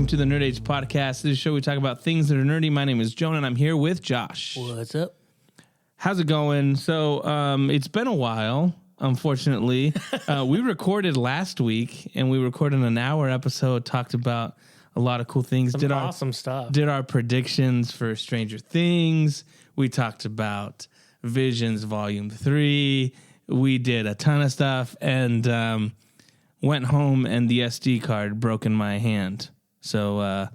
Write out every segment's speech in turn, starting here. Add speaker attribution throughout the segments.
Speaker 1: welcome to the Nerd Age Podcast. This is a show we talk about things that are nerdy. My name is Jonah, and I'm here with Josh.
Speaker 2: What's up?
Speaker 1: How's it going? So it's been a while, unfortunately. We recorded last week, and we recorded an hour episode, talked about a lot of cool things.
Speaker 2: Some awesome stuff.
Speaker 1: Did our predictions for Stranger Things. We talked about Visions Volume 3. We did a ton of stuff, and went home, and the SD card broke in my hand. So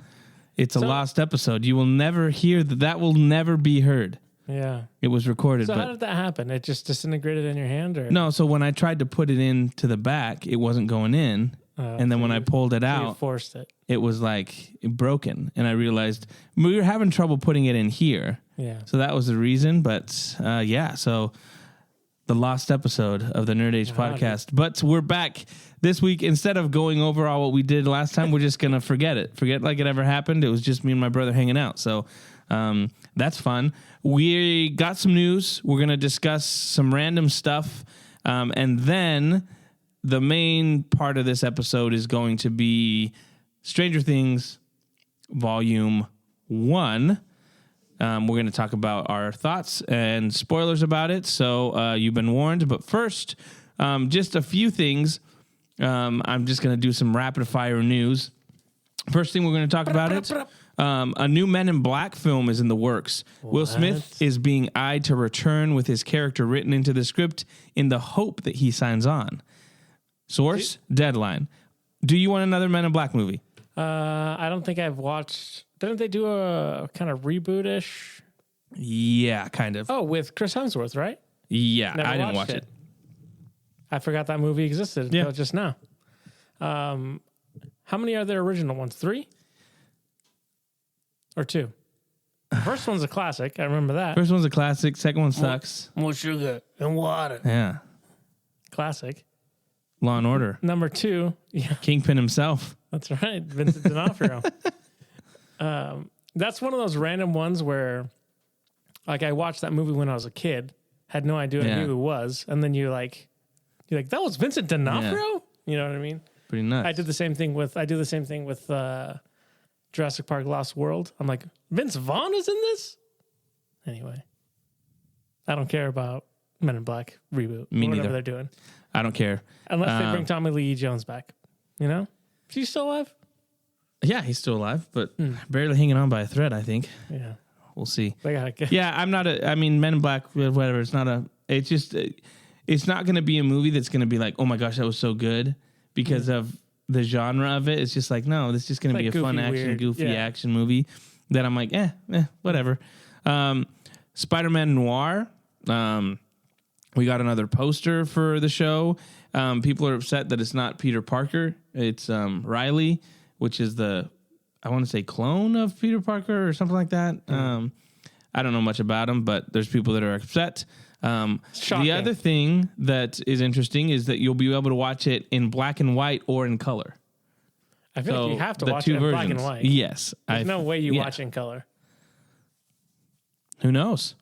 Speaker 1: it's a lost episode. You will never hear that. That will never be heard.
Speaker 2: Yeah.
Speaker 1: It was recorded.
Speaker 2: So how did that happen? It just disintegrated in your hand? Or?
Speaker 1: No, so when I tried to put it into the back, it wasn't going in. And then when I pulled it out,
Speaker 2: you forced it.
Speaker 1: It was like broken. And I realized we were having trouble putting it in here.
Speaker 2: Yeah.
Speaker 1: So that was the reason. But yeah, so the lost episode of the Nerd Age Podcast. But we're back this week. Instead of going over all what we did last time, we're just going to forget it. Forget like it ever happened. It was just me and my brother hanging out. So that's fun. We got some news. We're going to discuss some random stuff. And then the main part of this episode is going to be Stranger Things Volume 1. We're going to talk about our thoughts and spoilers about it. So you've been warned. But first, just a few things. I'm just going to do some rapid fire news. First thing we're going to talk about it. A new Men in Black film is in the works.
Speaker 2: What?
Speaker 1: Will Smith is being eyed to return with his character written into the script in the hope that he signs on. Source, Deadline. Do you want another Men in Black movie?
Speaker 2: I don't think I've watched. Didn't they do a kind of reboot-ish?
Speaker 1: Yeah, kind of.
Speaker 2: Oh, with Chris Hemsworth, right?
Speaker 1: Yeah,
Speaker 2: Never
Speaker 1: I didn't watch
Speaker 2: watched
Speaker 1: it.
Speaker 2: I forgot that movie existed until just now. How many are there original ones? 3? Or 2? The first one's a classic. I remember that.
Speaker 1: First one's a classic. Second one sucks.
Speaker 2: More sugar and water.
Speaker 1: Yeah.
Speaker 2: Classic.
Speaker 1: Law and Order.
Speaker 2: Number 2. Yeah,
Speaker 1: Kingpin himself.
Speaker 2: that's right. Vincent D'Onofrio. That's one of those random ones where, like, I watched that movie when I was a kid, had no idea who it was, and then you're like, that was Vincent D'Onofrio?
Speaker 1: Yeah.
Speaker 2: You know what I mean?
Speaker 1: Pretty nuts.
Speaker 2: I do the same thing with Jurassic Park Lost World. I'm like, Vince Vaughn is in this? Anyway, I don't care about Men in Black reboot.
Speaker 1: Me
Speaker 2: whatever
Speaker 1: neither.
Speaker 2: they're doing.
Speaker 1: I don't care.
Speaker 2: Unless they bring Tommy Lee Jones back. You know? Is he still alive?
Speaker 1: Yeah, he's still alive, but barely hanging on by a thread, I think.
Speaker 2: Yeah.
Speaker 1: We'll see.
Speaker 2: They gotta get
Speaker 1: Yeah, I'm not a... I mean, Men in Black, whatever. It's not a... It's just... It's not going to be a movie that's going to be like, oh my gosh, that was so good because of the genre of it. It's just like, no, this is just going to be a
Speaker 2: goofy,
Speaker 1: fun action,
Speaker 2: weird,
Speaker 1: goofy action movie that I'm like, whatever. Spider-Man Noir. We got another poster for the show. People are upset that it's not Peter Parker. It's Riley, which is I want to say clone of Peter Parker or something like that. I don't know much about him, but there's people that are upset. The other thing that is interesting is that you'll be able to watch it in black and white or in color.
Speaker 2: I feel like you have to watch
Speaker 1: two
Speaker 2: it in black and
Speaker 1: versions.
Speaker 2: white.
Speaker 1: Yes.
Speaker 2: There's no way you watch it in color.
Speaker 1: Who knows?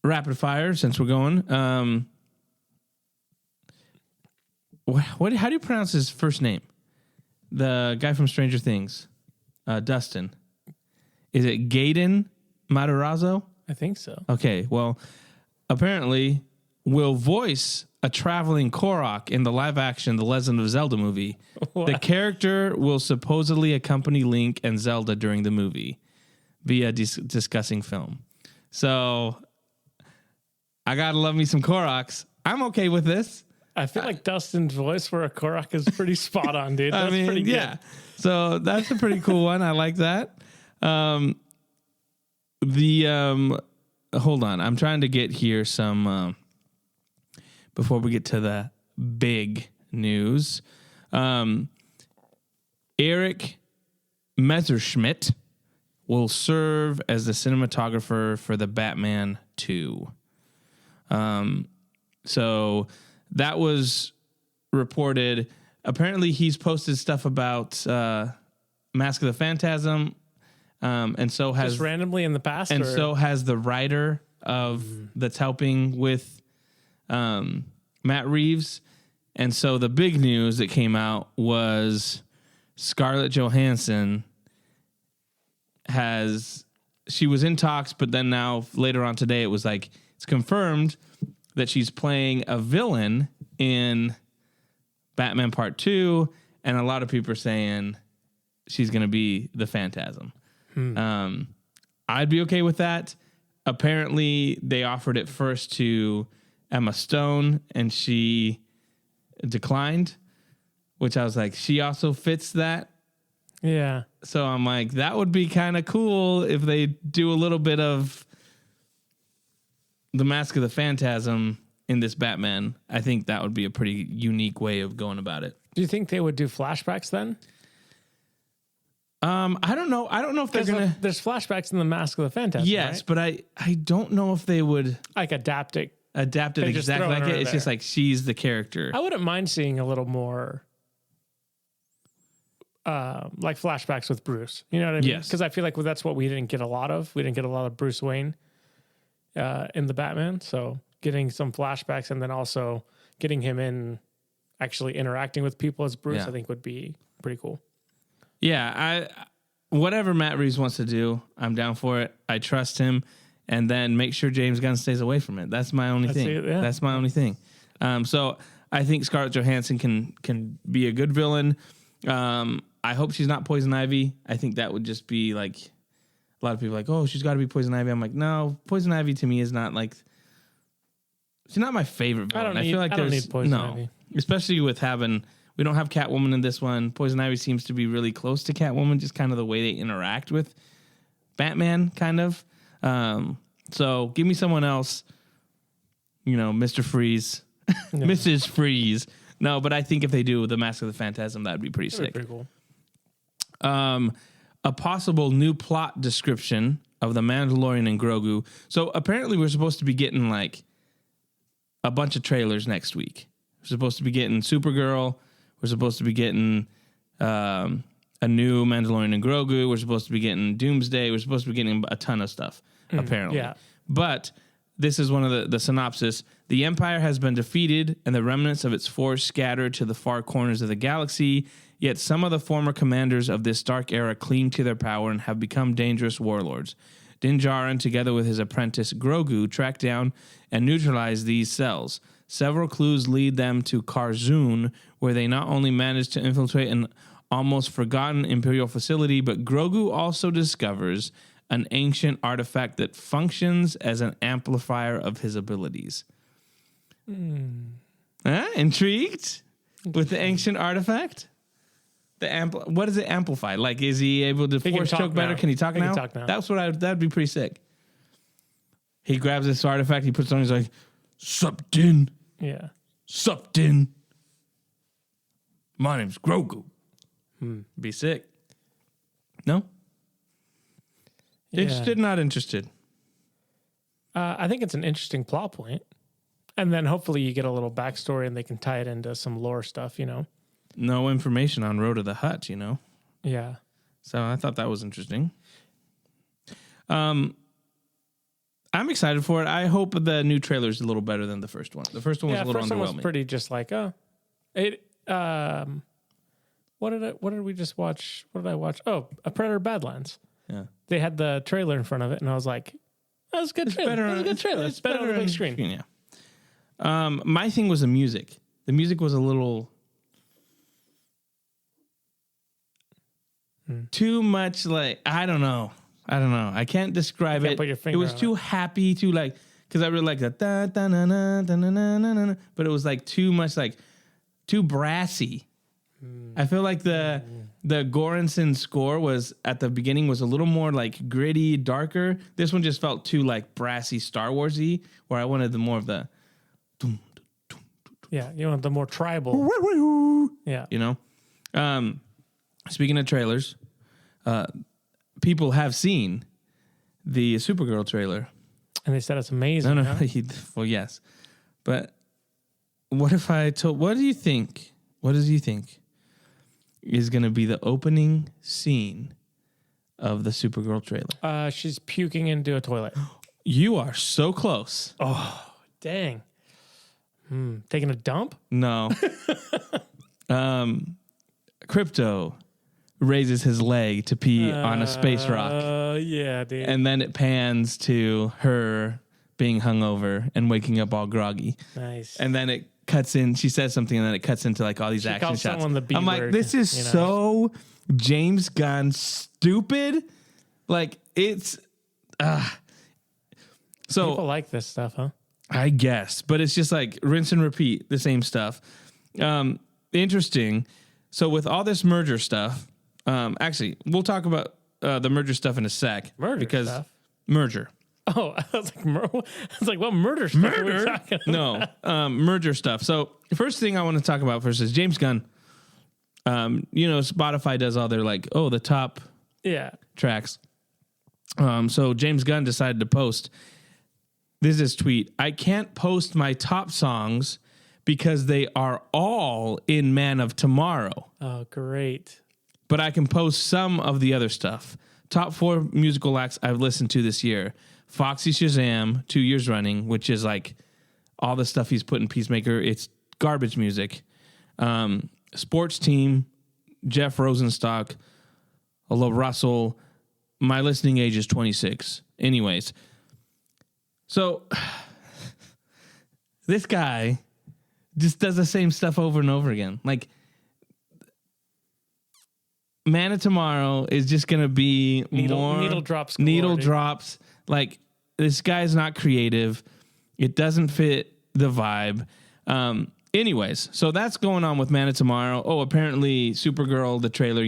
Speaker 1: Rapid fire, since we're going. How do you pronounce his first name? The guy from Stranger Things. Dustin. Is it Gaten Matarazzo?
Speaker 2: I think so.
Speaker 1: Okay, well, apparently will voice a traveling Korok in the live-action The Legend of Zelda movie.
Speaker 2: What?
Speaker 1: The character will supposedly accompany Link and Zelda during the movie via discussing film. So, I gotta love me some Koroks. I'm okay with this.
Speaker 2: I feel like Dustin's voice for a Korok is pretty spot on, dude. That's pretty good.
Speaker 1: Yeah. So, that's a pretty cool one. I like that. Hold on. I'm trying to get here some before we get to the big news. Eric Messerschmidt will serve as the cinematographer for the Batman 2. So that was reported. Apparently he's posted stuff about Mask of the Phantasm. And so has
Speaker 2: just randomly in the past,
Speaker 1: and so has the writer of that's helping with Matt Reeves. And so the big news that came out was Scarlett Johansson she was in talks, but then now later on today it was like it's confirmed that she's playing a villain in Batman Part 2, and a lot of people are saying she's going to be the Phantasm. I'd be okay with that. Apparently, they offered it first to Emma Stone, and she declined, which I was like, she also fits that.
Speaker 2: Yeah.
Speaker 1: So I'm like, that would be kind of cool if they do a little bit of the Mask of the Phantasm in this Batman. I think that would be a pretty unique way of going about it.
Speaker 2: Do you think they would do flashbacks then?
Speaker 1: I don't know. I don't know if they're going to...
Speaker 2: There's flashbacks in the Mask of the Phantasm,
Speaker 1: Yes,
Speaker 2: right?
Speaker 1: but I don't know if they would...
Speaker 2: Like adapt it.
Speaker 1: Adapt it
Speaker 2: They just
Speaker 1: exactly
Speaker 2: throw
Speaker 1: like
Speaker 2: her
Speaker 1: it. It's
Speaker 2: there.
Speaker 1: just like she's the character.
Speaker 2: I wouldn't mind seeing a little more like flashbacks with Bruce. You know what I mean?
Speaker 1: Yes.
Speaker 2: Because I feel like that's what we didn't get a lot of. We didn't get a lot of Bruce Wayne in the Batman. So getting some flashbacks and then also getting him in actually interacting with people as Bruce,
Speaker 1: Yeah.
Speaker 2: I think would be pretty cool.
Speaker 1: Yeah, whatever Matt Reeves wants to do, I'm down for it. I trust him. And then make sure James Gunn stays away from it. That's my only thing.
Speaker 2: it, yeah.
Speaker 1: That's my only thing. So I think Scarlett Johansson can be a good villain. I hope she's not Poison Ivy. I think that would just be like a lot of people are like, oh, she's got to be Poison Ivy. I'm like, no, Poison Ivy to me is not like, she's not my favorite villain. I
Speaker 2: don't need Poison Ivy.
Speaker 1: Especially with we don't have Catwoman in this one. Poison Ivy seems to be really close to Catwoman, just kind of the way they interact with Batman, kind of. So give me someone else, Mr. Freeze, Mrs. Freeze. No, but I think if they do the Mask of the Phantasm, that'd be pretty sick.
Speaker 2: Pretty cool.
Speaker 1: A possible new plot description of the Mandalorian and Grogu. So apparently we're supposed to be getting like a bunch of trailers next week. We're supposed to be getting Supergirl. We're supposed to be getting a new Mandalorian and Grogu. We're supposed to be getting Doomsday. We're supposed to be getting a ton of stuff, apparently.
Speaker 2: Yeah.
Speaker 1: But this is one of the synopsis. The Empire has been defeated and the remnants of its force scattered to the far corners of the galaxy. Yet some of the former commanders of this dark era cling to their power and have become dangerous warlords. Din Djarin, together with his apprentice Grogu, track down and neutralize these cells. Several clues lead them to Karzoon, where they not only manage to infiltrate an almost forgotten Imperial facility, but Grogu also discovers an ancient artifact that functions as an amplifier of his abilities. Intrigued with the ancient artifact? What does it amplify? Like, is he able to force choke better?
Speaker 2: now.
Speaker 1: Can he talk
Speaker 2: He
Speaker 1: now?
Speaker 2: can talk now.
Speaker 1: That's what that'd be pretty sick. He grabs this artifact, he puts it on, he's like, "Sup, Din?
Speaker 2: Yeah.
Speaker 1: Sup, Din? My name's Grogu." Be sick. No?
Speaker 2: Yeah.
Speaker 1: Interested, not interested.
Speaker 2: I think it's an interesting plot point. And then hopefully you get a little backstory and they can tie it into some lore stuff,
Speaker 1: No information on Road to the Hut,
Speaker 2: Yeah.
Speaker 1: So I thought that was interesting. I'm excited for it. I hope the new trailer is a little better than the first one. The first one was a little
Speaker 2: first one was
Speaker 1: underwhelming.
Speaker 2: pretty just like, what did we just watch? What did I watch? Oh, A Predator Badlands.
Speaker 1: Yeah.
Speaker 2: They had the trailer in front of it and I was like, that was a good trailer. That was a good trailer. It's better on the big screen.
Speaker 1: Yeah. My thing was the music. The music was a little too much like, I don't know. I can't describe
Speaker 2: You can't
Speaker 1: it.
Speaker 2: put your
Speaker 1: It
Speaker 2: finger
Speaker 1: was
Speaker 2: on
Speaker 1: too happy, too like, because I really like that da da na na da na na na na, but it was like too much like too brassy. I feel like the Göransson score was at the beginning was a little more like gritty, darker. This one just felt too like brassy, Star Wars-y, where I wanted the more of the
Speaker 2: Yeah, you want the more tribal. Yeah.
Speaker 1: Speaking of trailers, people have seen the Supergirl trailer.
Speaker 2: And they said it's amazing.
Speaker 1: No,
Speaker 2: huh?
Speaker 1: well, yes, but what if I told? What do you think? What does you think is going to be the opening scene of the Supergirl trailer?
Speaker 2: She's puking into a toilet.
Speaker 1: You are so close.
Speaker 2: Oh, dang. Taking a dump?
Speaker 1: No. Crypto raises his leg to pee on a space rock.
Speaker 2: Yeah, dude.
Speaker 1: And then it pans to her being hungover and waking up all groggy.
Speaker 2: Nice.
Speaker 1: And then it cuts in. She says something, and then it cuts into like all these action
Speaker 2: calls
Speaker 1: shots.
Speaker 2: someone the B
Speaker 1: I'm like,
Speaker 2: word,
Speaker 1: this is so James Gunn stupid. Like it's. So
Speaker 2: people like this stuff, huh?
Speaker 1: I guess, but it's just like rinse and repeat the same stuff. Interesting. So with all this merger stuff, actually, we'll talk about the merger stuff in a sec. Merger.
Speaker 2: Oh, I was like, what murder stuff are we talking about?
Speaker 1: No, merger stuff. So the first thing I want to talk about first is James Gunn. Spotify does all their the top tracks. So James Gunn decided to post. This is his tweet. I can't post my top songs because they are all in Man of Tomorrow.
Speaker 2: Oh, great.
Speaker 1: But I can post some of the other stuff. Top 4 musical acts I've listened to this year. Foxy Shazam, 2 years running, which is like all the stuff he's put in Peacemaker. It's garbage music. Sports Team, Jeff Rosenstock, La Russell. My listening age is 26. Anyways. So this guy just does the same stuff over and over again. Like, Man of Tomorrow is just going to be more
Speaker 2: needle drops.
Speaker 1: Needle drops. Like, this guy's not creative. It doesn't fit the vibe. Anyways, so that's going on with Man of Tomorrow. Oh, apparently Supergirl, the trailer,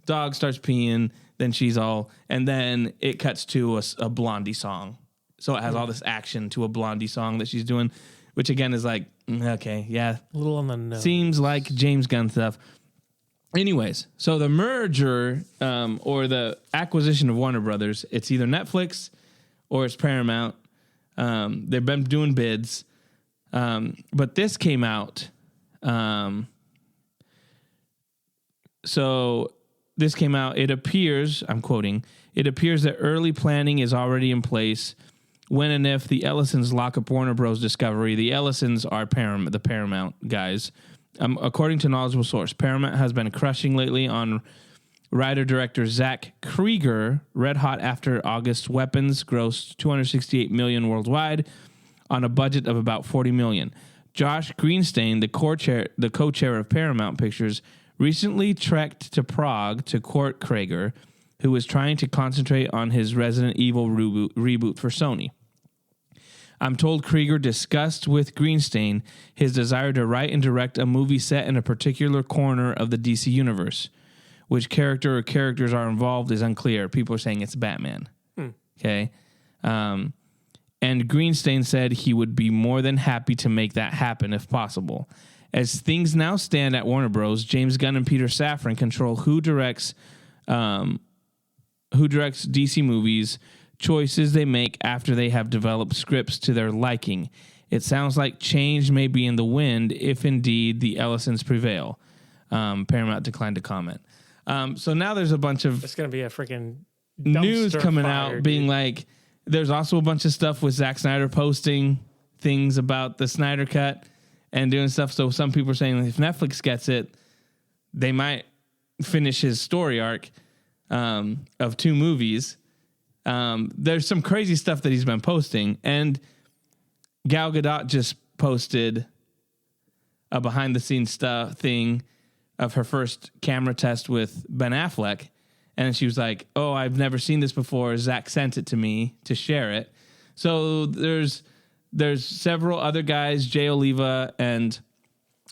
Speaker 1: dog starts peeing, then she's all, and then it cuts to a Blondie song. So it has all this action to a Blondie song that she's doing, which again is like, okay, yeah.
Speaker 2: A little on the nose.
Speaker 1: Seems like James Gunn stuff. Anyways, so the merger or the acquisition of Warner Brothers, it's either Netflix or it's Paramount. They've been doing bids. But this came out. So this came out. It appears, I'm quoting, it appears that early planning is already in place when and if the Ellisons lock up Warner Bros. Discovery. The Ellisons are the Paramount guys. According to knowledgeable source, Paramount has been crushing lately on writer-director Zach Krieger. Red Hot After August Weapons grossed $268 million worldwide on a budget of about $40 million. Josh Greenstein, the co-chair of Paramount Pictures, recently trekked to Prague to court Krieger, who was trying to concentrate on his Resident Evil reboot for Sony. I'm told Krieger discussed with Greenstein his desire to write and direct a movie set in a particular corner of the DC universe. Which character or characters are involved is unclear. People are saying it's Batman. Okay. And Greenstein said he would be more than happy to make that happen if possible. As things now stand at Warner Bros., James Gunn and Peter Safran control who directs DC movies, choices they make after they have developed scripts to their liking. It sounds like change may be in the wind if indeed the Ellisons prevail. Paramount declined to comment. So now there's a bunch of
Speaker 2: it's going to be a freaking
Speaker 1: news coming
Speaker 2: fire,
Speaker 1: out being
Speaker 2: dude.
Speaker 1: like, there's also a bunch of stuff with Zack Snyder posting things about the Snyder Cut and doing stuff. So some people are saying if Netflix gets it, they might finish his story arc of 2 movies. There's some crazy stuff that he's been posting, and Gal Gadot just posted a behind the scenes stuff thing of her first camera test with Ben Affleck. And she was like, oh, I've never seen this before. Zach sent it to me to share it. So there's several other guys, Jay Oliva and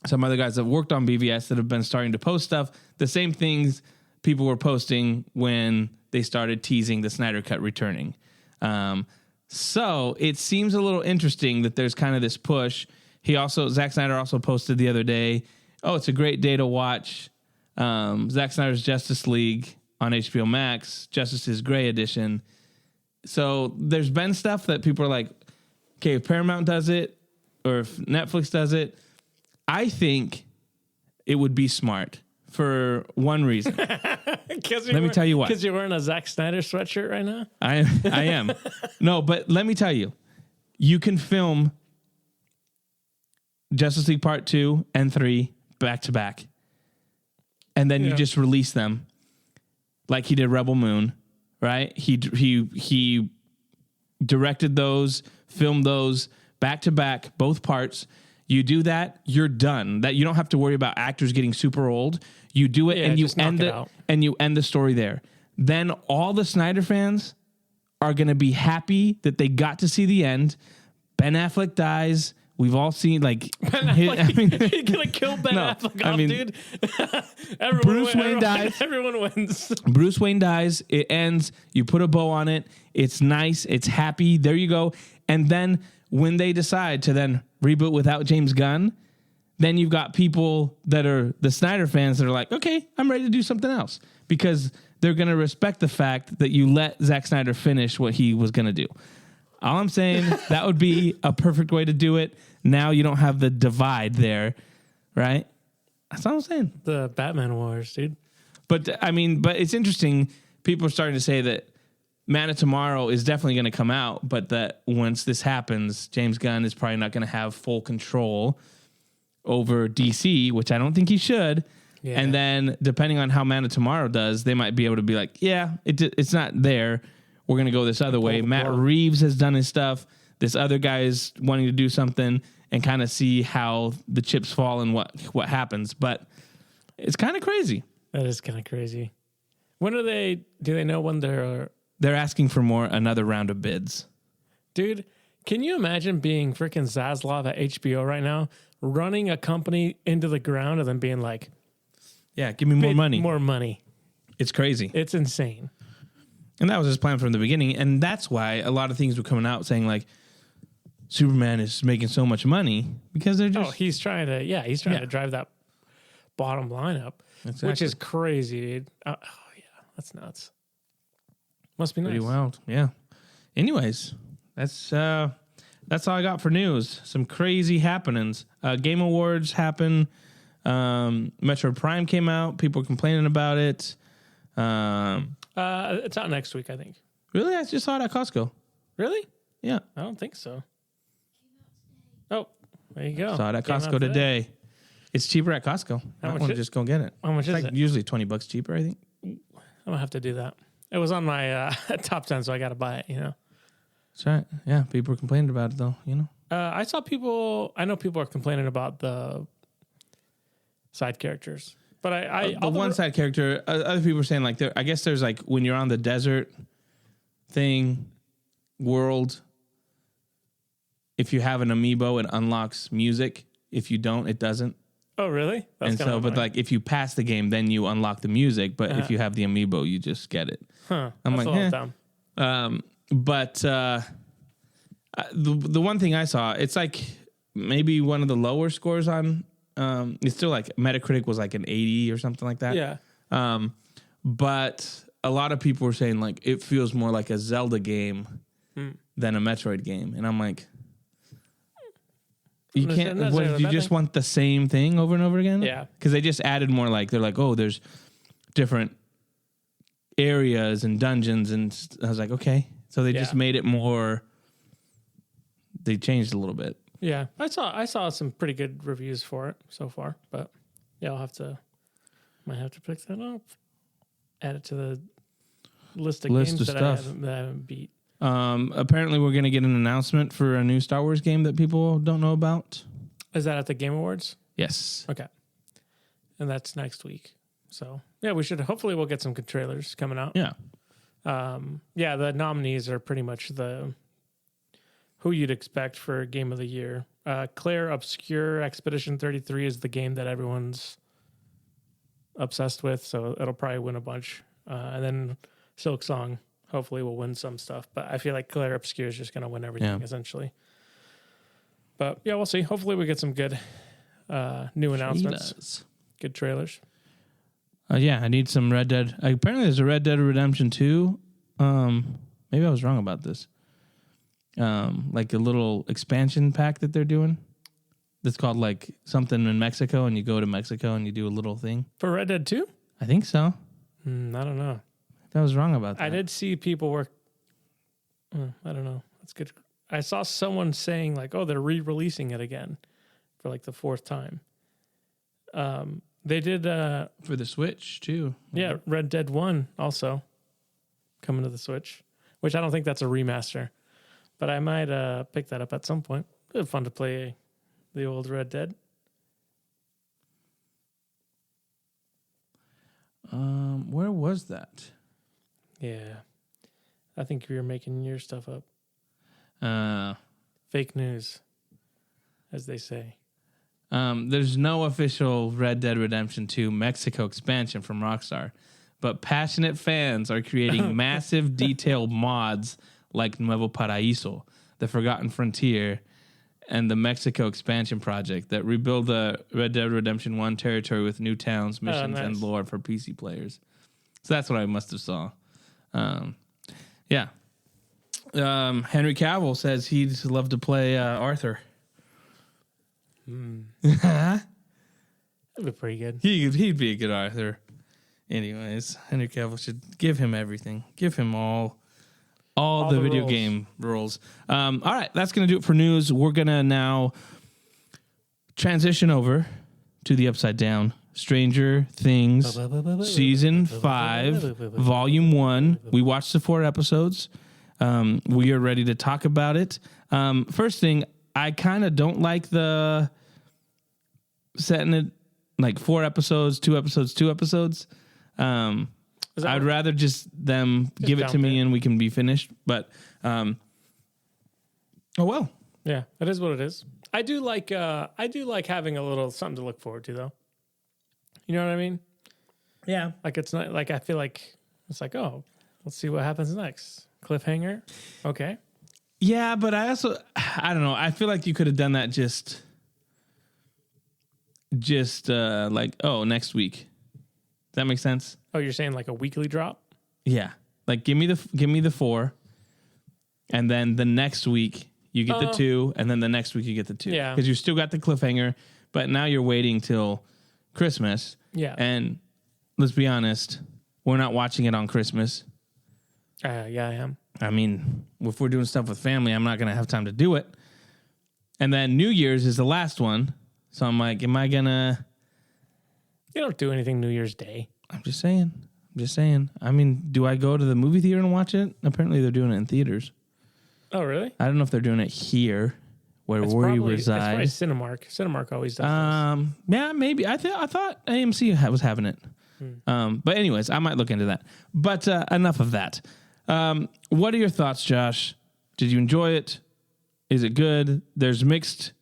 Speaker 1: some other guys that worked on BVS that have been starting to post stuff. The same things people were posting when they started teasing the Snyder Cut returning. So it seems a little interesting that there's kind of this push. Zack Snyder also posted the other day, oh, it's a great day to watch Zack Snyder's Justice League on HBO Max, Justice is Gray edition. So there's been stuff that people are like, okay, if Paramount does it or if Netflix does it, I think it would be smart for one reason. Let me tell you what.
Speaker 2: Because you're wearing a Zack Snyder sweatshirt right now?
Speaker 1: I am. No, but let me tell you, you can film Justice League Part 2 and 3 back to back. And then you just release them like he did Rebel Moon, right? He directed those, filmed those back to back, both parts. You do that, you're done. That you don't have to worry about actors getting super old. You do it and you end it and you end the story there. Then all the Snyder fans are going to be happy that they got to see the end. Ben Affleck dies. We've all seen
Speaker 2: Ben Affleck, you're gonna kill Ben Affleck off, dude.
Speaker 1: Bruce Wayne dies.
Speaker 2: Everyone wins.
Speaker 1: Bruce Wayne dies. It ends. You put a bow on it. It's nice. It's happy. There you go. And then when they decide to then reboot without James Gunn, then you've got people that are the Snyder fans that are like, okay, I'm ready to do something else, because they're going to respect the fact that you let Zack Snyder finish what he was going to do. All I'm saying, that would be a perfect way to do it. Now you don't have the divide there, right? That's all I'm saying.
Speaker 2: The Batman Wars, dude.
Speaker 1: But it's interesting. People are starting to say that Man of Tomorrow is definitely going to come out, but that once this happens, James Gunn is probably not going to have full control over DC, which I don't think he should. Yeah. And then depending on how Man of Tomorrow does, they might be able to be like, yeah, it's not there. We're going to go this other way. Matt Reeves has done his stuff. This other guy is wanting to do something, and kind of see how the chips fall and what happens. But it's kind of crazy.
Speaker 2: That is kind of crazy. When do they know when they're
Speaker 1: asking for another round of bids?
Speaker 2: Dude, can you imagine being freaking Zaslav at HBO right now, running a company into the ground and then being like,
Speaker 1: yeah, give me more money.
Speaker 2: More money.
Speaker 1: It's crazy.
Speaker 2: It's insane.
Speaker 1: And that was his plan from the beginning. And that's why a lot of things were coming out saying like, Superman is making so much money, because they're just...
Speaker 2: he's trying to drive that bottom line up, which is crazy, dude. Oh, yeah, that's nuts. Must be nice.
Speaker 1: Pretty wild, yeah. Anyways, that's all I got for news. Some crazy happenings. Game Awards happen. Metroid Prime came out. People were complaining about it.
Speaker 2: It's out next week, I think.
Speaker 1: Really? I just saw it at Costco.
Speaker 2: Really?
Speaker 1: Yeah.
Speaker 2: I don't think so. Oh, there you go.
Speaker 1: Saw it at Costco today. It's cheaper at Costco. I want to just go get it.
Speaker 2: How much is it?
Speaker 1: Usually $20 cheaper, I think.
Speaker 2: I'm going to have to do that. It was on my top 10, so I got to buy it,
Speaker 1: That's right. Yeah, people were complaining about it, though,
Speaker 2: I know people are complaining about the side characters. But
Speaker 1: the one side character, other people were saying, like, I guess there's, like, when you're on the desert world, if you have an amiibo, it unlocks music. If you don't, it doesn't.
Speaker 2: Oh, really?
Speaker 1: That's like, if you pass the game, then you unlock the music. But if you have the amiibo, you just get it.
Speaker 2: Huh.
Speaker 1: I'm like, dumb. But the one thing I saw, it's like maybe one of the lower scores on. It's still like Metacritic was like an 80 or something like that.
Speaker 2: Yeah.
Speaker 1: But a lot of people were saying like it feels more like a Zelda game than a Metroid game, and I'm like, you can't. What, you just want the same thing over and over again?
Speaker 2: Yeah.
Speaker 1: Because they just added more. Like they're like, oh, there's different areas and dungeons, and I was like, okay. So they just made it more. They changed a little bit.
Speaker 2: Yeah, I saw some pretty good reviews for it so far, but yeah, might have to pick that up, add it to the list of games that I haven't beat.
Speaker 1: Apparently, we're gonna get an announcement for a new Star Wars game that people don't know about.
Speaker 2: Is that at the Game Awards?
Speaker 1: Yes.
Speaker 2: Okay, and that's next week. So yeah, hopefully we'll get some good trailers coming out.
Speaker 1: Yeah.
Speaker 2: The nominees are pretty much who you'd expect for Game of the Year. Claire Obscure Expedition 33 is the game that everyone's obsessed with, so it'll probably win a bunch. And then Silk Song hopefully will win some stuff, but I feel like Claire Obscure is just going to win everything, essentially. But yeah, we'll see. Hopefully we get some good new announcements. Good trailers.
Speaker 1: I need some Red Dead. Apparently there's a Red Dead Redemption 2. Maybe I was wrong about this. Like a little expansion pack that they're doing. That's called like something in Mexico, and you go to Mexico and you do a little thing.
Speaker 2: For Red Dead 2?
Speaker 1: I think so.
Speaker 2: I don't know.
Speaker 1: I was wrong about that.
Speaker 2: I did see people work. I don't know. That's good. I saw someone saying like, oh, they're re-releasing it again. for like the fourth time. They did
Speaker 1: For the Switch, too.
Speaker 2: Red Dead 1 also coming to the Switch, which I don't think that's a remaster, but I might pick that up at some point. It's fun to play the old Red Dead.
Speaker 1: Where was that?
Speaker 2: Yeah. I think you're making your stuff up.
Speaker 1: Uh,
Speaker 2: Fake news, as they say.
Speaker 1: There's no official Red Dead Redemption 2 Mexico expansion from Rockstar, but passionate fans are creating massive detailed mods like Nuevo Paraíso, The Forgotten Frontier, and the Mexico expansion project that rebuild the Red Dead Redemption 1 territory with new towns, missions, and lore for PC players. So that's what I must have saw. Yeah. Henry Cavill says he'd love to play Arthur.
Speaker 2: That'd be pretty good.
Speaker 1: He'd be a good Arthur. Anyways, Henry Cavill should give him everything. Give him all the video
Speaker 2: roles.
Speaker 1: game roles. All right, that's going to do it for news. We're going to now transition over to the Upside Down. Stranger Things, Season 5, Volume 1. We watched the 4 episodes. We are ready to talk about it. First thing, I kind of don't like the setting it like 4 episodes, 2 episodes, 2 episodes. I'd rather just them give it to me and we can be finished. But, oh well.
Speaker 2: Yeah, it is what it is. I do like having a little something to look forward to, though. You know what I mean?
Speaker 1: Yeah.
Speaker 2: Like it's not like I feel like it's like, oh, let's see what happens next. Cliffhanger. Okay.
Speaker 1: Yeah, but I don't know. I feel like you could have done that just like, oh, next week. Does that make sense?
Speaker 2: Oh, you're saying like a weekly drop?
Speaker 1: Yeah. Like give me the 4, and then the next week you get the 2, and then the next week you get the 2.
Speaker 2: Yeah.
Speaker 1: Because you still got the cliffhanger, but now you're waiting till Christmas.
Speaker 2: Yeah.
Speaker 1: And let's be honest, we're not watching it on Christmas.
Speaker 2: Yeah, I am.
Speaker 1: I mean, if we're doing stuff with family, I'm not going to have time to do it. And then New Year's is the last one. So I'm like, am I going to...
Speaker 2: You don't do anything New Year's Day.
Speaker 1: I'm just saying. I mean, do I go to the movie theater and watch it? Apparently they're doing it in theaters.
Speaker 2: Oh, really?
Speaker 1: I don't know if they're doing it here where we reside.
Speaker 2: It's probably Cinemark. Cinemark always does this.
Speaker 1: Yeah, maybe. I thought AMC was having it. But anyways, I might look into that. But enough of that. What are your thoughts, Josh? Did you enjoy it? Is it good? There's mixed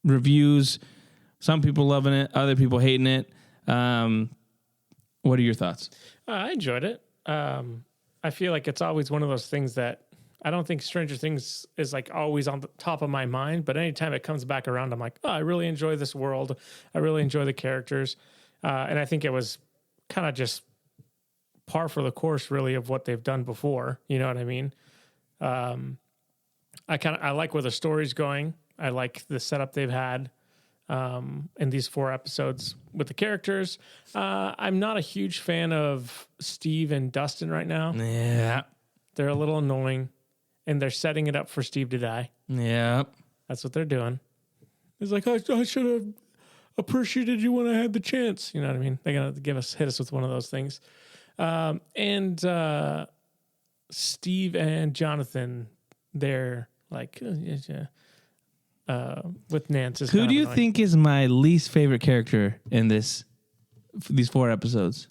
Speaker 1: reviews. Some people loving it, other people hating it. What are your thoughts?
Speaker 2: I enjoyed it. I feel like it's always one of those things that I don't think Stranger Things is like always on the top of my mind, but anytime it comes back around, I'm like, oh, I really enjoy this world. I really enjoy the characters. And I think it was kind of just par for the course, really, of what they've done before. You know what I mean? I like where the story's going. I like the setup they've had in these 4 episodes with the characters. I'm not a huge fan of Steve and Dustin right now.
Speaker 1: Yeah.
Speaker 2: They're a little annoying, and they're setting it up for Steve to die.
Speaker 1: Yeah.
Speaker 2: That's what they're doing. It's like, I should have appreciated you when I had the chance. You know what I mean? They're going to hit us with one of those things. And Steve and Jonathan, they're like, with Nance.
Speaker 1: Who do you think is my least favorite character in these 4 episodes?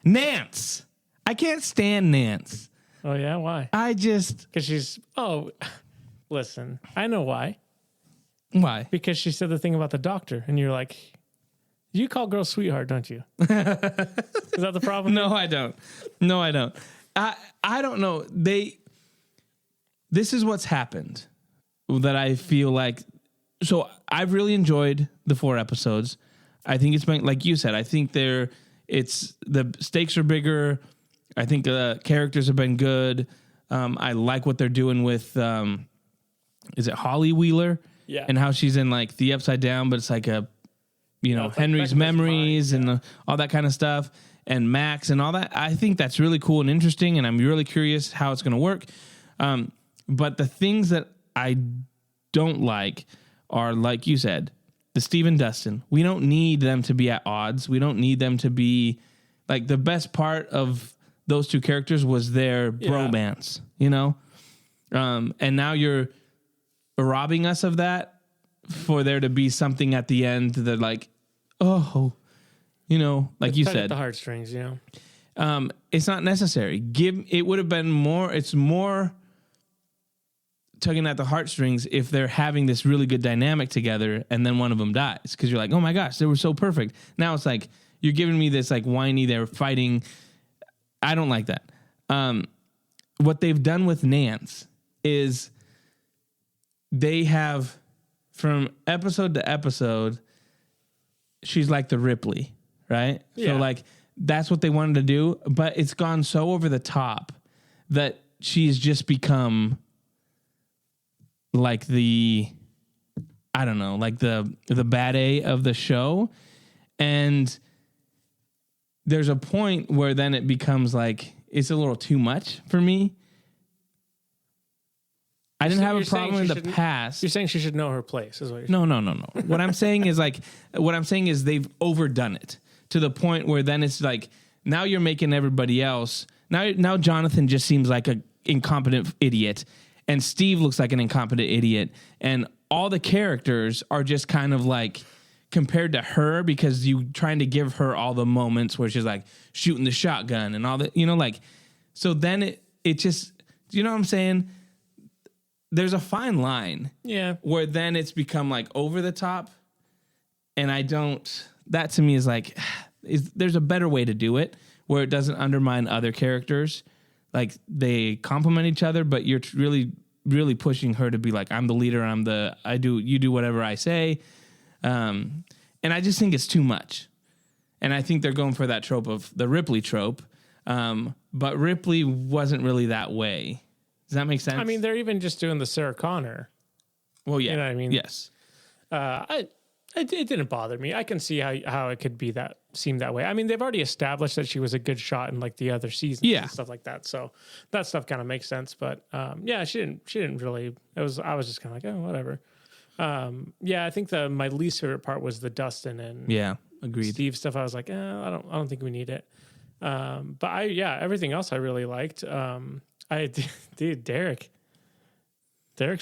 Speaker 1: Nance. I can't stand Nance.
Speaker 2: Oh, yeah? Why?
Speaker 1: Because
Speaker 2: she's... Oh, listen. I know why.
Speaker 1: Why?
Speaker 2: Because she said the thing about the doctor, and you're like... You call girls sweetheart, don't you? Is that the problem?
Speaker 1: No, I don't. I don't know. This is what's happened that I feel like. So I've really enjoyed the 4 episodes. I think it's been, like you said, I think the stakes are bigger. I think the characters have been good. I like what they're doing with, is it Holly Wheeler?
Speaker 2: Yeah.
Speaker 1: And how she's in like the Upside Down, but it's like Henry's memories and all that kind of stuff, and Max and all that. I think that's really cool and interesting, and I'm really curious how it's going to work. But the things that I don't like are, like you said, the Steve and Dustin. We don't need them to be at odds. We don't need them to be like, the best part of those two characters was their bromance, you know? And now you're robbing us of that for there to be something at the end that like, oh, you know, like you said,
Speaker 2: the heartstrings, you know.
Speaker 1: It's not necessary. It would have been more. It's more tugging at the heartstrings if they're having this really good dynamic together, and then one of them dies because you're like, oh my gosh, they were so perfect. Now it's like you're giving me this like whiny. They're fighting. I don't like that. What they've done with Nance is they have, from episode to episode, she's like the Ripley, right?
Speaker 2: Yeah.
Speaker 1: So like that's what they wanted to do, but it's gone so over the top that she's just become like the, I don't know, like the bad A of the show. And there's a point where then it becomes like, it's a little too much for me. I didn't have a problem in the past.
Speaker 2: You're saying she should know her place, is what you're saying.
Speaker 1: No. What I'm saying is they've overdone it to the point where then it's like, now you're making everybody else. Now Jonathan just seems like an incompetent idiot, and Steve looks like an incompetent idiot, and all the characters are just kind of like compared to her because you trying to give her all the moments where she's like shooting the shotgun and all that, you know, like, so then it just, you know what I'm saying? There's a fine line.
Speaker 2: Yeah.
Speaker 1: Where then it's become like over the top. And that to me is like, there's a better way to do it where it doesn't undermine other characters. Like they complement each other, but you're really, really pushing her to be like, I'm the leader. You do whatever I say. And I just think it's too much. And I think they're going for that trope of the Ripley trope. But Ripley wasn't really that way. Does that make sense?
Speaker 2: I mean, they're even just doing the Sarah Connor.
Speaker 1: Well, yeah.
Speaker 2: You know what I mean?
Speaker 1: Yes.
Speaker 2: It didn't bother me. I can see how it could seem that way. I mean, they've already established that she was a good shot in like the other seasons and stuff like that. So that stuff kind of makes sense. But yeah, she didn't really. I was just kind of like, oh, whatever. Yeah, I think my least favorite part was the Dustin and
Speaker 1: agreed.
Speaker 2: Steve stuff. I was like, I don't think we need it. But everything else I really liked. Dude, Derek's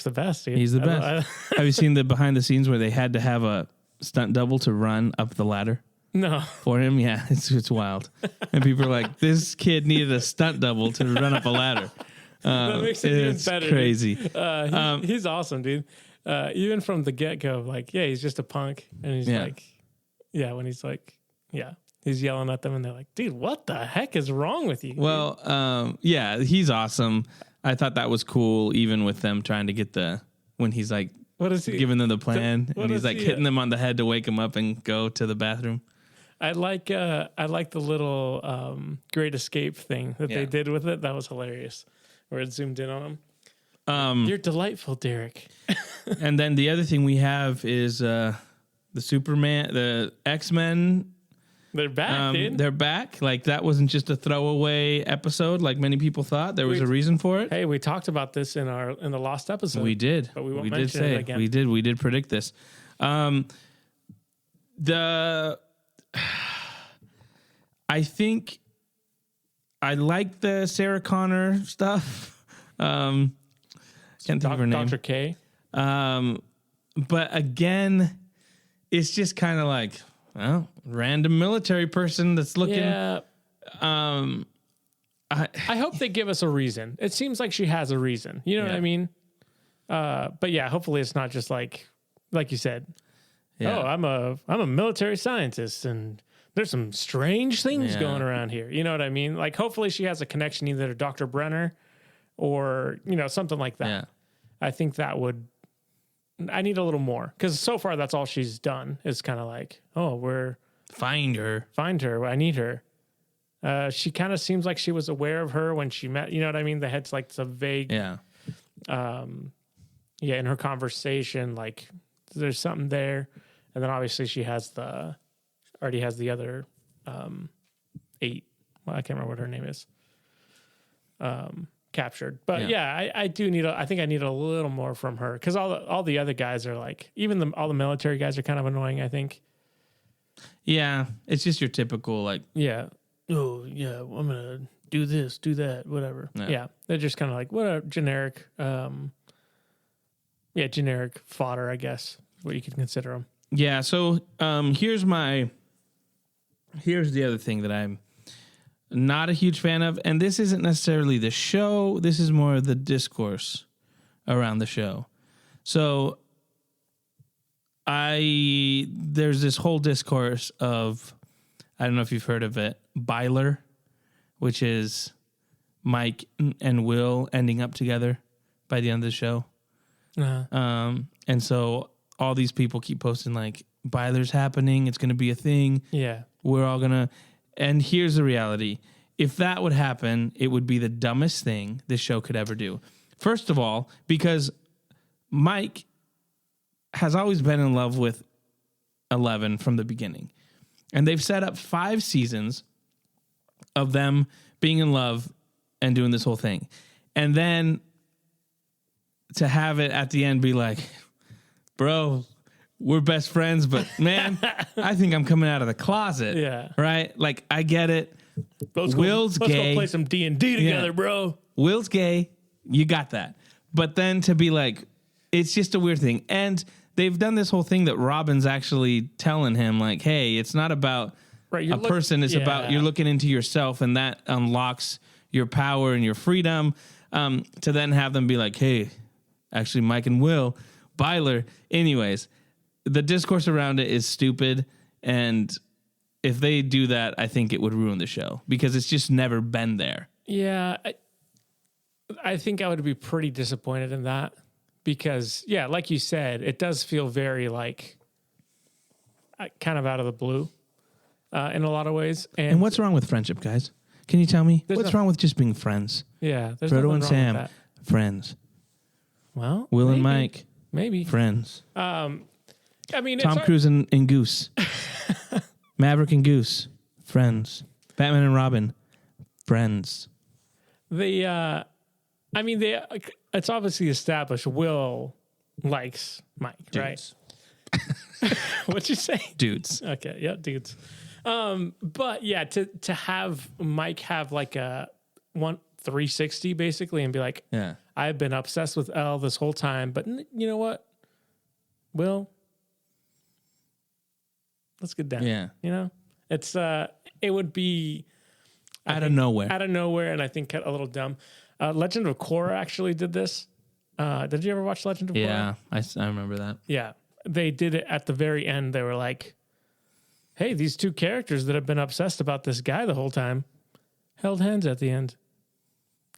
Speaker 2: the best, dude.
Speaker 1: He's the best. Have you seen the behind the scenes where they had to have a stunt double to run up the ladder?
Speaker 2: No.
Speaker 1: For him? Yeah, it's wild. And people are like, this kid needed a stunt double to run up a ladder.
Speaker 2: That makes it even better.
Speaker 1: Crazy.
Speaker 2: He's awesome, dude. Even from the get-go, like, yeah, he's just a punk. And he's like, when he's like, he's yelling at them and they're like, dude, what the heck is wrong with you?
Speaker 1: Well, he's awesome. I thought that was cool, even with them trying to get when he's like,
Speaker 2: what is he
Speaker 1: giving them the plan and he's like hitting them on the head to wake them up and go to the bathroom.
Speaker 2: I like the little Great Escape thing that they did with it. That was hilarious, where it zoomed in on him. You're delightful, Derek.
Speaker 1: And then the other thing we have is the Superman, the X-Men.
Speaker 2: They're back, dude.
Speaker 1: They're back. Like, that wasn't just a throwaway episode like many people thought. There was a reason for it.
Speaker 2: Hey, we talked about this in the lost episode.
Speaker 1: We did.
Speaker 2: But we won't mention it again.
Speaker 1: We did predict this. I think I like the Sarah Connor stuff. Can't think of her name.
Speaker 2: Dr. K.
Speaker 1: But again, it's just kind of like, well, random military person that's looking.
Speaker 2: Yeah. I hope they give us a reason. It seems like she has a reason. You know what I mean? But yeah, hopefully it's not just like you said. Yeah. Oh, I'm a military scientist and there's some strange things going around here. You know what I mean? Like, hopefully she has a connection either to Dr. Brenner or, something like that. Yeah. I think I need a little more, because so far that's all she's done is kind of like, oh, find her. I need her. She kind of seems like she was aware of her when she met, you know what I mean? They had like some vague, in her conversation, like there's something there. And then obviously she already has the other 8. Well, I can't remember what her name is. captured. But I do need. I think I need a little more from her because all the other guys are like, even all the military guys are kind of annoying. I think.
Speaker 1: Yeah, it's just your typical like.
Speaker 2: Yeah. Oh yeah, I'm gonna do this, do that, whatever. Yeah, they're just kind of like what a generic. Generic fodder, I guess, is what you could consider them.
Speaker 1: Yeah. So here's the other thing that I'm not a huge fan of, and this isn't necessarily the show. This is more the discourse around the show. So there's this whole discourse of, I don't know if you've heard of it, Byler, which is Mike and Will ending up together by the end of the show.
Speaker 2: Uh-huh.
Speaker 1: And so all these people keep posting like, Byler's happening. It's going to be a thing.
Speaker 2: Yeah.
Speaker 1: We're all going to, and here's the reality. If that would happen, it would be the dumbest thing this show could ever do. First of all, because Mike has always been in love with Eleven from the beginning. And they've set up 5 seasons of them being in love and doing this whole thing. And then to have it at the end be like, bro, we're best friends, but man, I think I'm coming out of the closet.
Speaker 2: Yeah.
Speaker 1: Right? Like, I get it.
Speaker 2: Let's
Speaker 1: Will's
Speaker 2: go
Speaker 1: gay.
Speaker 2: play some D&D together, bro.
Speaker 1: Will's gay. You got that. But then to be like, it's just a weird thing. And they've done this whole thing that Robin's actually telling him, like, hey, it's not about a person. It's about you're looking into yourself, and that unlocks your power and your freedom. To then have them be like, hey, actually, Mike and Will, Byler. Anyways, the discourse around it is stupid. And if they do that, I think it would ruin the show because it's just never been there.
Speaker 2: Yeah. I think I would be pretty disappointed in that because, yeah, like you said, it does feel very like kind of out of the blue in a lot of ways.
Speaker 1: And what's wrong with friendship, guys? Can you tell me? What's wrong with just being friends?
Speaker 2: Yeah. There's
Speaker 1: Frodo and
Speaker 2: wrong
Speaker 1: Sam,
Speaker 2: with that.
Speaker 1: friends.
Speaker 2: Well,
Speaker 1: Will
Speaker 2: maybe,
Speaker 1: and Mike,
Speaker 2: maybe
Speaker 1: friends.
Speaker 2: I mean,
Speaker 1: Tom Cruise and Goose. Maverick and Goose, friends. Batman and Robin, friends.
Speaker 2: It's obviously established Will likes Mike,
Speaker 1: Dudes.
Speaker 2: right? What'd you say?
Speaker 1: Dudes.
Speaker 2: Okay, yeah, dudes. But yeah, to have Mike have like a 360 basically and be like,
Speaker 1: Yeah.
Speaker 2: I've been obsessed with Elle this whole time, but you know what? Will, let's get down.
Speaker 1: Yeah.
Speaker 2: You know, it's it would be
Speaker 1: Out of nowhere.
Speaker 2: out of nowhere, and I think a little dumb. Legend of Korra actually did this. Did you ever watch Legend of Korra?
Speaker 1: Yeah, I remember that.
Speaker 2: Yeah, they did it at the very end. They were like, "Hey, these 2 characters that have been obsessed about this guy the whole time held hands at the end.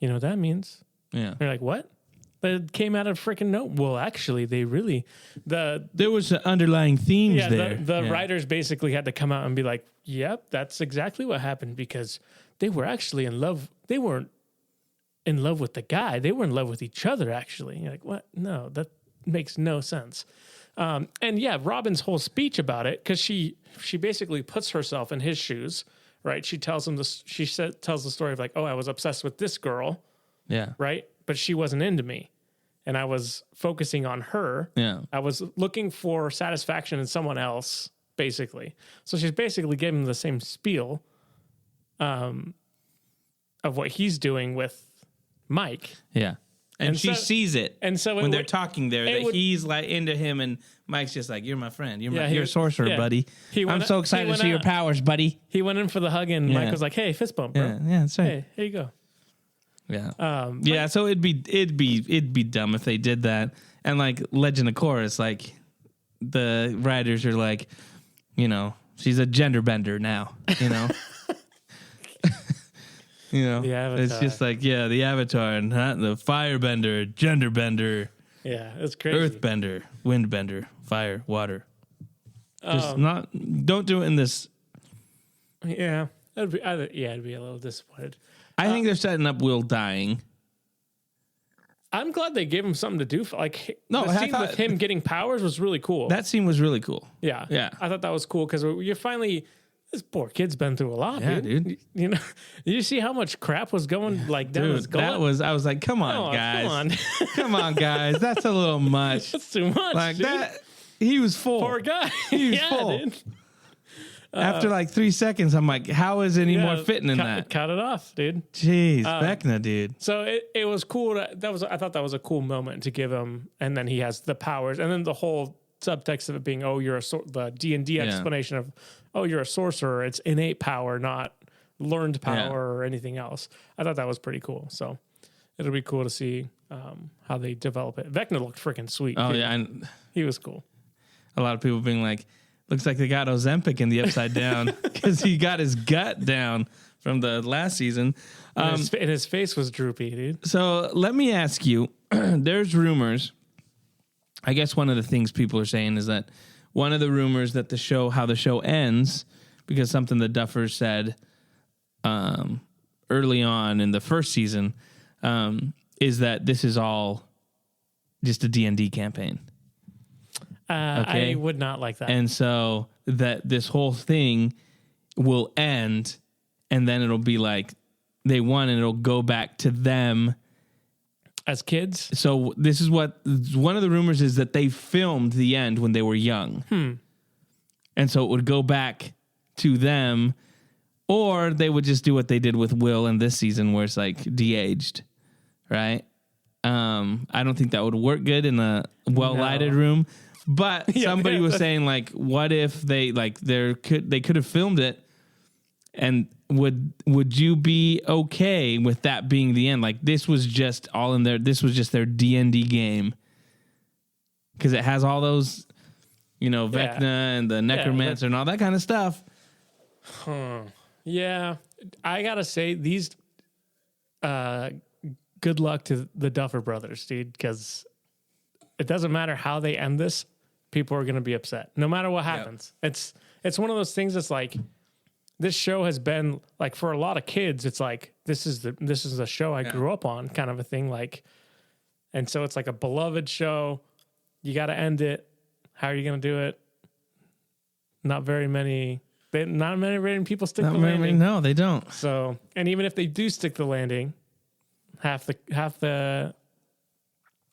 Speaker 2: You know what that means?"
Speaker 1: Yeah.
Speaker 2: They're like, "What?" But it came out of freaking no. Well, actually, they really
Speaker 1: There was underlying themes there.
Speaker 2: The writers basically had to come out and be like, "Yep, that's exactly what happened because they were actually in love. They weren't in love with the guy. They were in love with each other. Actually, and you're like, what? No, that makes no sense." And yeah, Robin's whole speech about it because she basically puts herself in his shoes, right? She tells him this. Tells the story of like, "Oh, I was obsessed with this girl."
Speaker 1: Yeah.
Speaker 2: Right? But she wasn't into me. And I was focusing on her.
Speaker 1: Yeah.
Speaker 2: I was looking for satisfaction in someone else, basically. So she's basically giving the same spiel of what he's doing with Mike.
Speaker 1: Yeah. And she
Speaker 2: so-
Speaker 1: sees it.
Speaker 2: And so
Speaker 1: when they're talking there, that
Speaker 2: would-
Speaker 1: he's like into him, and Mike's just like, "You're my friend. You're
Speaker 2: Yeah,
Speaker 1: you're a sorcerer, buddy.
Speaker 2: He
Speaker 1: I'm
Speaker 2: went-
Speaker 1: so
Speaker 2: he
Speaker 1: excited to
Speaker 2: went
Speaker 1: see your
Speaker 2: out.
Speaker 1: powers, buddy."
Speaker 2: He went in for the hug and
Speaker 1: Yeah.
Speaker 2: Mike was like, "Hey, fist bump, bro.
Speaker 1: Yeah, that's right.
Speaker 2: Hey, here you go."
Speaker 1: Yeah. Yeah, so it'd be dumb if they did that. And like Legend of Korra, it's like the writers are like, you know, she's a gender bender now, you know. You know,
Speaker 2: The Avatar.
Speaker 1: it's just like, yeah, the Avatar and the firebender, gender bender,
Speaker 2: Yeah, it's crazy.
Speaker 1: earth bender, wind bender, fire, water. Just don't do it in this.
Speaker 2: Yeah. I'd be a little disappointed.
Speaker 1: I think they're setting up Will dying.
Speaker 2: I'm glad they gave him something to do. The
Speaker 1: I
Speaker 2: scene
Speaker 1: thought-
Speaker 2: with him getting powers was really cool.
Speaker 1: That scene was really cool.
Speaker 2: yeah.
Speaker 1: Yeah.
Speaker 2: I thought that was cool because you're finally This poor kid's been through a lot,
Speaker 1: Yeah,
Speaker 2: dude.
Speaker 1: dude.
Speaker 2: You know, you see how much crap was going like down his
Speaker 1: Dude,
Speaker 2: gullet?
Speaker 1: I was like, come on,
Speaker 2: Oh,
Speaker 1: guys.
Speaker 2: come on.
Speaker 1: Come on, guys. That's a little much.
Speaker 2: That's too much,
Speaker 1: Like
Speaker 2: dude.
Speaker 1: that. He was full.
Speaker 2: Poor guy.
Speaker 1: He was
Speaker 2: yeah,
Speaker 1: full.
Speaker 2: dude.
Speaker 1: After like 3 seconds, I'm like, how is any more fitting in that?
Speaker 2: Cut it off, dude.
Speaker 1: Jeez, Vecna, dude.
Speaker 2: So it was cool. I thought that was a cool moment to give him, and then he has the powers, and then the whole subtext of it being, oh, you're the D&D explanation of, oh, you're a sorcerer. It's innate power, not learned power or anything else. I thought that was pretty cool. So it'll be cool to see how they develop it. Vecna looked freaking sweet.
Speaker 1: Oh
Speaker 2: dude.
Speaker 1: yeah,
Speaker 2: He was cool.
Speaker 1: a lot of people being like, looks like they got Ozempic in the Upside Down because he got his gut down from the last season.
Speaker 2: And his face was droopy, dude.
Speaker 1: So let me ask you, there's rumors. I guess one of the things people are saying is that one of the rumors that how the show ends, because something the Duffers said early on in the first season, is that this is all just a D&D campaign.
Speaker 2: I would not like that.
Speaker 1: And so that this whole thing will end, and then it'll be like they won, and it'll go back to them
Speaker 2: as kids.
Speaker 1: So this is what one of the rumors is, that they filmed the end when they were young. And so it would go back to them, or they would just do what they did with Will in this season, where it's like de-aged, right? I don't think that would work good in a well-lighted room. But somebody was saying, like, what if they could have filmed it, and would you be okay with that being the end? Like, this was just all in there. This was just their D&D game, because it has all those, Vecna and the Necromancer and all that kind of stuff.
Speaker 2: Yeah, I gotta say these. Good luck to the Duffer Brothers, dude, because it doesn't matter how they end this. People are going to be upset no matter what happens. Yep. It's one of those things that's like, this show has been like, for a lot of kids, it's like, this is the show I grew up on, kind of a thing. Like, and so it's like a beloved show. You got to end it. How are you going to do it? Not very many people stick the landing.
Speaker 1: No, they don't.
Speaker 2: So, and even if they do stick the landing, half the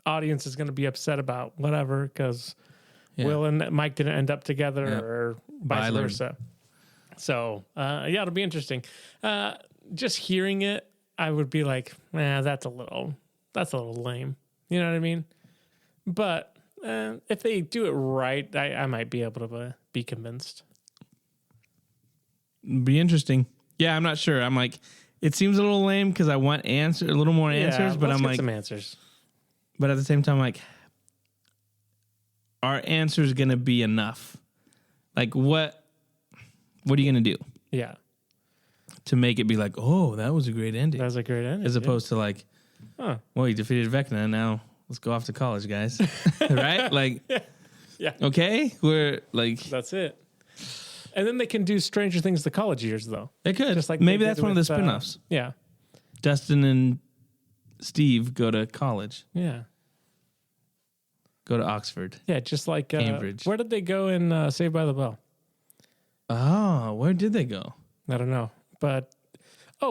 Speaker 2: audience is going to be upset about whatever, because Will and Mike didn't end up together, or vice versa. So, it'll be interesting. Just hearing it, I would be like, that's a little lame. You know what I mean? But if they do it right, I might be able to be convinced.
Speaker 1: Be interesting. Yeah, I'm not sure. I'm like, it seems a little lame because I want a little more answers, but I'm like,
Speaker 2: some answers.
Speaker 1: But at the same time, like, our answer is going to be enough. Like, what are you going to do?
Speaker 2: Yeah.
Speaker 1: To make it be like, oh, that was a great ending.
Speaker 2: That was a great ending.
Speaker 1: As opposed to like, well, you defeated Vecna, now let's go off to college, guys. Right? Like,
Speaker 2: yeah.
Speaker 1: Okay, we're like,
Speaker 2: that's it. And then they can do Stranger Things the college years, though.
Speaker 1: They could.
Speaker 2: Just like
Speaker 1: maybe that's one of the spinoffs.
Speaker 2: Yeah.
Speaker 1: Dustin and Steve go to college.
Speaker 2: Yeah.
Speaker 1: Go to Oxford.
Speaker 2: Yeah, just like
Speaker 1: Cambridge.
Speaker 2: Where did they go in Saved by the Bell?
Speaker 1: Oh, where did they go?
Speaker 2: I don't know. But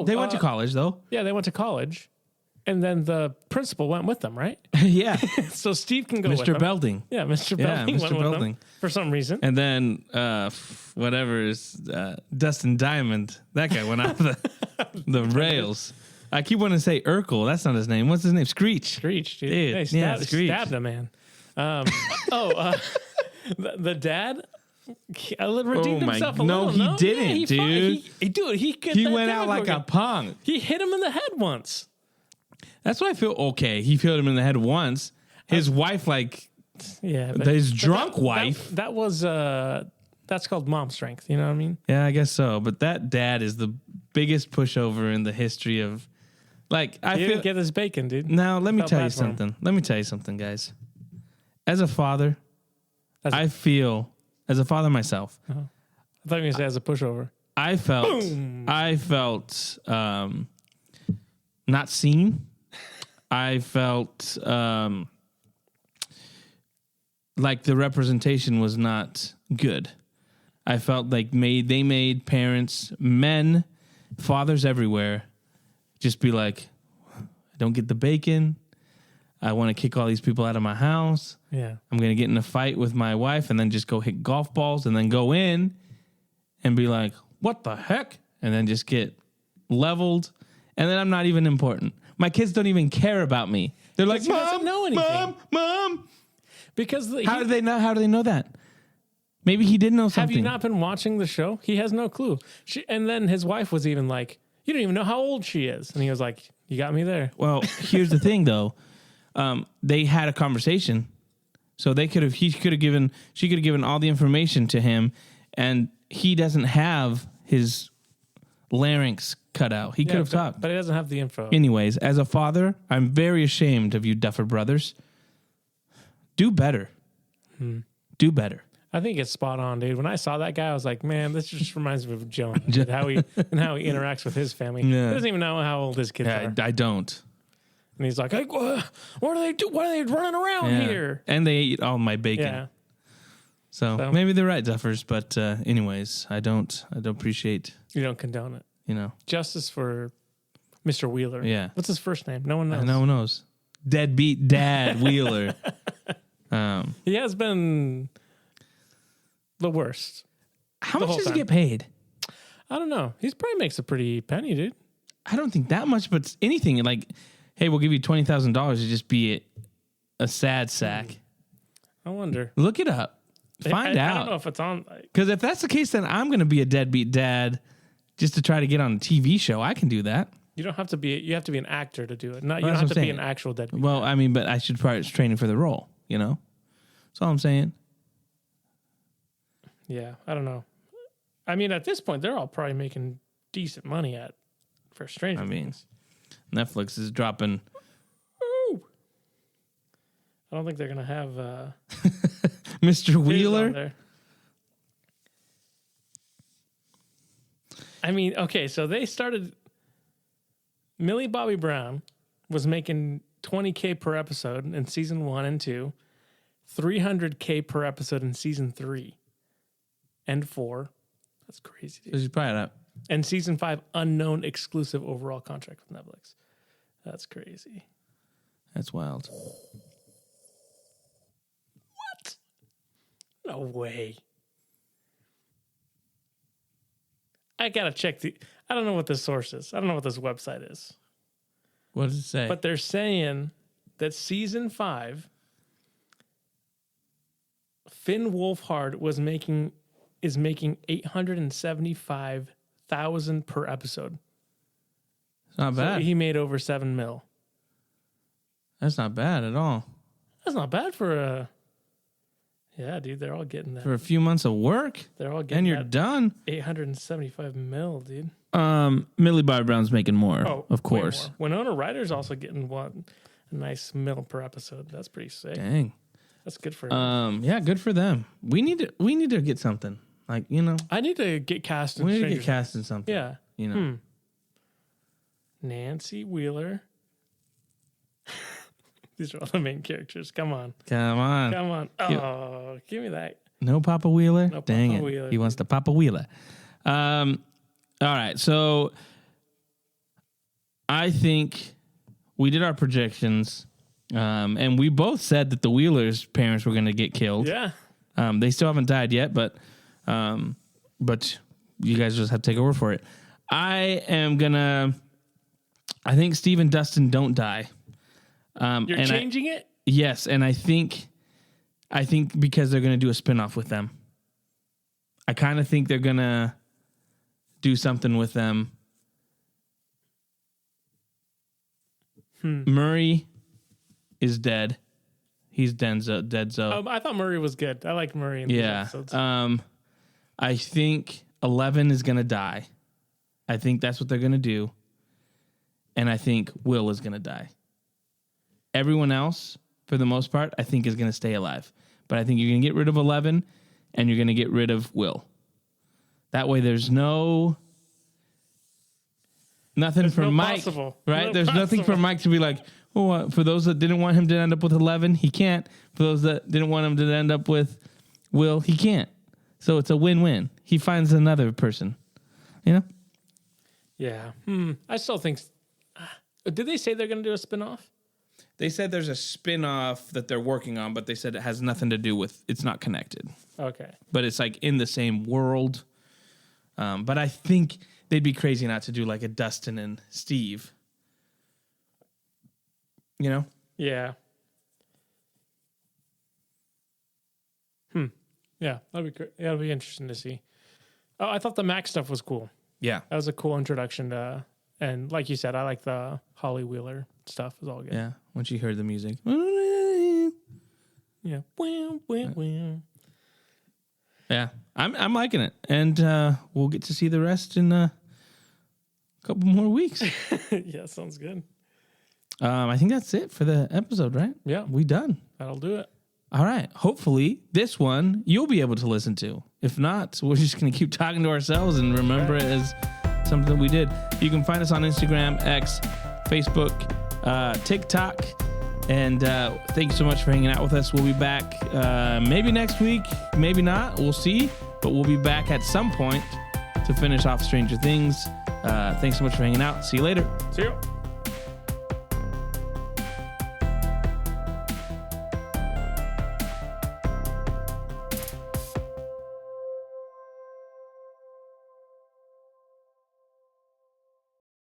Speaker 1: they went to college, though.
Speaker 2: Yeah, they went to college. And then the principal went with them, right?
Speaker 1: Yeah.
Speaker 2: So Steve can go with them.
Speaker 1: Mr. Belding.
Speaker 2: Yeah, Mr. Belding went with them for some reason.
Speaker 1: And then whatever is Dustin Diamond. That guy went off the rails. I keep wanting to say Urkel. That's not his name. What's his name? Screech.
Speaker 2: Screech, dude.
Speaker 1: Hey,
Speaker 2: Screech. Stabbed a man. The dad redeemed himself a little.
Speaker 1: No, he didn't, dude.
Speaker 2: He
Speaker 1: went out like a punk.
Speaker 2: He hit him in the head once.
Speaker 1: That's why I feel okay. He hit him in the head once. His wife, his drunk wife.
Speaker 2: That was that's called mom strength. You know what I mean?
Speaker 1: Yeah, I guess so. But that dad is the biggest pushover in the history of. Like, I
Speaker 2: didn't get his bacon, dude.
Speaker 1: Now, let me tell you something. Let me tell you something, guys. As a father, I feel, as a father myself.
Speaker 2: I thought you were going to say as a pushover.
Speaker 1: I felt not seen. I felt like the representation was not good. I felt like they made parents, men, fathers everywhere, just be like, I don't get the bacon. I want to kick all these people out of my house.
Speaker 2: Yeah.
Speaker 1: I'm going to get in a fight with my wife and then just go hit golf balls and then go in and be like, what the heck? And then just get leveled. And then I'm not even important. My kids don't even care about me. They're like,
Speaker 2: He doesn't know anything.
Speaker 1: Mom.
Speaker 2: Because
Speaker 1: How do they know that? Maybe he did know something.
Speaker 2: have you not been watching the show? He has no clue. And then his wife was even like, you don't even know how old she is. And he was like, you got me there.
Speaker 1: Well, here's the thing, though. They had a conversation, so she could have given all the information to him, and he doesn't have his larynx cut out. He could have talked.
Speaker 2: But he doesn't have the info.
Speaker 1: Anyways, as a father, I'm very ashamed of you Duffer Brothers. Do better. Do better.
Speaker 2: I think it's spot on, dude. When I saw that guy, I was like, man, this just reminds me of Jonah and how he interacts with his family.
Speaker 1: Yeah.
Speaker 2: He doesn't even know how old his kids are.
Speaker 1: I don't.
Speaker 2: And he's like, hey, what are they do? What are they running around here?
Speaker 1: And they eat all my bacon.
Speaker 2: Yeah.
Speaker 1: So maybe they're right, Duffers. But anyways, I don't appreciate,
Speaker 2: You don't condone it. Justice for Mr. Wheeler.
Speaker 1: Yeah.
Speaker 2: What's his first name? No one knows.
Speaker 1: No one knows. Deadbeat Dad Wheeler.
Speaker 2: He has been the worst.
Speaker 1: How much does he get paid?
Speaker 2: I don't know. He probably makes a pretty penny, dude.
Speaker 1: I don't think that much, but anything like, hey, we'll give you $20,000 to just be a sad sack.
Speaker 2: I wonder.
Speaker 1: Look it up. Find out.
Speaker 2: I don't know if it's on.
Speaker 1: Because if that's the case, then I'm going to be a deadbeat dad just to try to get on a TV show. I can do that.
Speaker 2: You don't have to be. You have to be an actor to do it. No, you
Speaker 1: Well,
Speaker 2: don't have
Speaker 1: that's
Speaker 2: to
Speaker 1: what
Speaker 2: be
Speaker 1: I'm
Speaker 2: an actual deadbeat.
Speaker 1: Well, I mean, but I should probably training for the role, That's all I'm saying.
Speaker 2: Yeah, I don't know. I mean, at this point, they're all probably making decent money for Stranger Things.
Speaker 1: Netflix is dropping.
Speaker 2: Ooh. I don't think they're gonna have
Speaker 1: Mr.
Speaker 2: on
Speaker 1: Wheeler.
Speaker 2: there. I mean, okay, so they started. Millie Bobby Brown was making $20K per episode in season 1 and 2, $300K per episode in season 3 and 4. That's crazy, dude.
Speaker 1: So she's probably not.
Speaker 2: And season 5, unknown exclusive overall contract with Netflix. That's crazy.
Speaker 1: That's wild.
Speaker 2: What? No way. I gotta check I don't know what this source is. I don't know what this website is.
Speaker 1: What does it say?
Speaker 2: But they're saying that season 5, Finn Wolfhard is making $875,000 per episode.
Speaker 1: It's not bad.
Speaker 2: So he made over $7 million.
Speaker 1: That's not bad at all.
Speaker 2: That's not bad for a. Yeah, dude, they're all getting that.
Speaker 1: For a few months of work,
Speaker 2: They're all getting
Speaker 1: and you're
Speaker 2: that
Speaker 1: done.
Speaker 2: $875 million, dude.
Speaker 1: Millie Bobby Brown's making more,
Speaker 2: Oh,
Speaker 1: of
Speaker 2: way
Speaker 1: course.
Speaker 2: more. Winona Ryder's also getting a nice $1 per episode. That's pretty sick.
Speaker 1: Dang.
Speaker 2: That's good for her.
Speaker 1: Yeah, good for them. We need to get something. Like,
Speaker 2: I need to get cast in
Speaker 1: we need to
Speaker 2: Stranger
Speaker 1: get cast in something.
Speaker 2: Yeah. Nancy Wheeler. These are all the main characters. Come on.
Speaker 1: Come on.
Speaker 2: Come on. Oh, give me that.
Speaker 1: No Papa Wheeler?
Speaker 2: No
Speaker 1: Dang
Speaker 2: Papa
Speaker 1: it.
Speaker 2: Wheeler.
Speaker 1: He wants the Papa Wheeler. All right. So I think we did our projections, and we both said that the Wheelers' parents were going to get killed.
Speaker 2: Yeah.
Speaker 1: They still haven't died yet, but you guys just have to take a word for it. I think Steve and Dustin don't die.
Speaker 2: You're changing it?
Speaker 1: Yes, and I think because they're going to do a spinoff with them. I kind of think they're going to do something with them. Murray is dead. He's dead.
Speaker 2: I thought Murray was good. I like Murray in these episodes.
Speaker 1: I think 11 is going to die. I think that's what they're going to do. And I think Will is going to die. Everyone else, for the most part, I think is going to stay alive. But I think you're going to get rid of 11 and you're going to get rid of Will. That way there's nothing for Mike.
Speaker 2: Possible.
Speaker 1: Right?
Speaker 2: No
Speaker 1: There's nothing for
Speaker 2: possible.
Speaker 1: Mike to be like, oh, for those that didn't want him to end up with 11, he can't. For those that didn't want him to end up with Will, he can't. So it's a win-win. he finds another person. You know?
Speaker 2: Yeah. I still think. Did they say they're going to do a spinoff?
Speaker 1: They said there's a spin-off that they're working on, but they said it has nothing to do with, it's not connected.
Speaker 2: Okay.
Speaker 1: But it's like in the same world. But I think they'd be crazy not to do like a Dustin and Steve. You know?
Speaker 2: Yeah. Yeah, that'll be interesting to see. Oh, I thought the Mac stuff was cool.
Speaker 1: Yeah.
Speaker 2: That was a cool introduction to, and like you said, I like the Holly Wheeler stuff. It was all good.
Speaker 1: Yeah. Once you heard the music.
Speaker 2: Yeah.
Speaker 1: Yeah. I'm liking it. And we'll get to see the rest in a couple more weeks.
Speaker 2: Yeah, sounds good.
Speaker 1: I think that's it for the episode, right?
Speaker 2: Yeah.
Speaker 1: We done.
Speaker 2: That'll do it.
Speaker 1: All right. Hopefully, this one you'll be able to listen to. If not, we're just going to keep talking to ourselves and remember it as something we did. You can find us on Instagram, X, Facebook, TikTok. And thank you so much for hanging out with us. We'll be back maybe next week, maybe not. We'll see. But we'll be back at some point to finish off Stranger Things. Thanks so much for hanging out. See you later.
Speaker 2: See you.